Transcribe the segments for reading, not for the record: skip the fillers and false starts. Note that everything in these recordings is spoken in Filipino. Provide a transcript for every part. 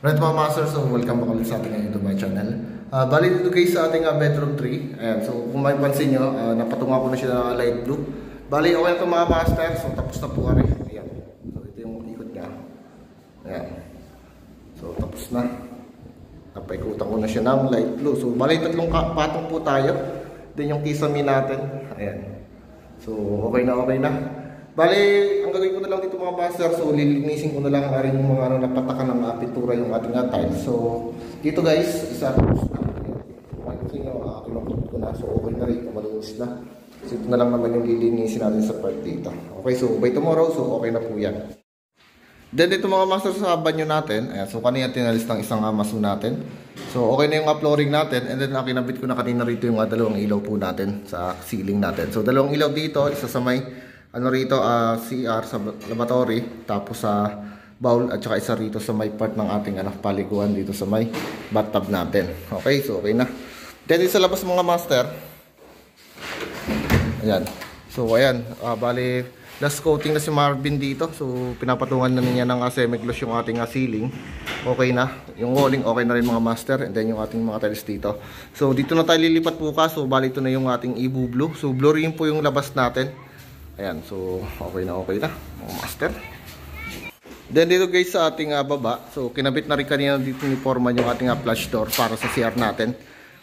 Right mga master, so welcome back ulit sa ating YouTube channel. Bali dito guys sa ating bedroom 3. Ayan, so kung may pansin nyo, napatunga ko na siya ng light blue. Bali okay na ito mga master, so tapos na po kami. Ayan, so ito yung ikot niya. Ayan, so tapos na. Napaikutan ko na siya ng light blue. So bali tatlong patong po tayo. Then yung kisame natin. Ayan, so okay na. Bali, ang gagawin ko na lang dito mga master, so lilinisin ko na lang rin yung mga napatakan ng pintura yung ating tiles. So, dito guys, isa tapos na. Kasi kinukot ko na, so okay na rin, malinis na. So, ito na lang naman yung lilinisin natin sa part dito. Okay, so by tomorrow, so okay na po yan. Then dito mga master sa banyo natin, ayan, so kanina tinalis ng isang maso natin. So, okay na yung flooring natin, and then kinabit ko na kanina rito yung dalawang ilaw po natin sa ceiling natin. So, dalawang ilaw dito, isa sa may rito, CR sa lavatory, tapos sa bowl, at saka isa rito sa may part ng ating paliguan dito sa may bathtub natin. Okay, so okay na. Then sa labas mga master, ayan, so ayan, bali last coating na si Marvin dito, so pinapatungan na niya ng semi-gloss yung ating ceiling. Okay na, yung walling okay na rin mga master, and then yung ating mga tiles dito. So dito na tayo lilipat bukas, so bali ito na yung ating Evo Blue, so blue rin po yung labas natin. Ayan, so okay na mga master. Then dito guys sa ating baba, so kinabit na rin kanina dito ni Foreman yung ating flash door para sa CR natin.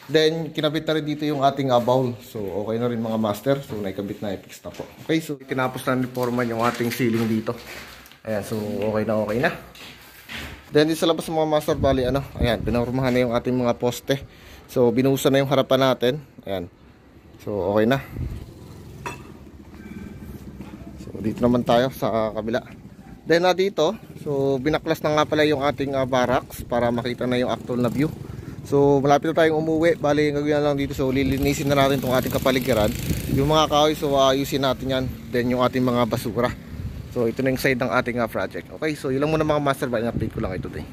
Then kinabit na rin dito yung ating bowl, so okay na rin mga master. So naikabit na, i-fix na po. Okay, so tinapos na ni Foreman yung ating ceiling dito. Ayan, so okay na. Then dito sa labas mga master, bali ayan, pinurmahan na yung ating mga poste. So binuhusan na yung harapan natin. Ayan, so okay na. Dito naman tayo sa kabila. Then dito, so binaklas na nga pala yung ating barracks para makita na yung actual na view. So malapit na tayong umuwi. Bali, gagawin na lang dito. So lilinisin na natin itong ating kapaligiran. Yung mga kahoy, so ayusin natin yan. Then yung ating mga basura. So ito na yung side ng ating project. Okay, so yun lang muna mga master. Bali, update ko lang ito today.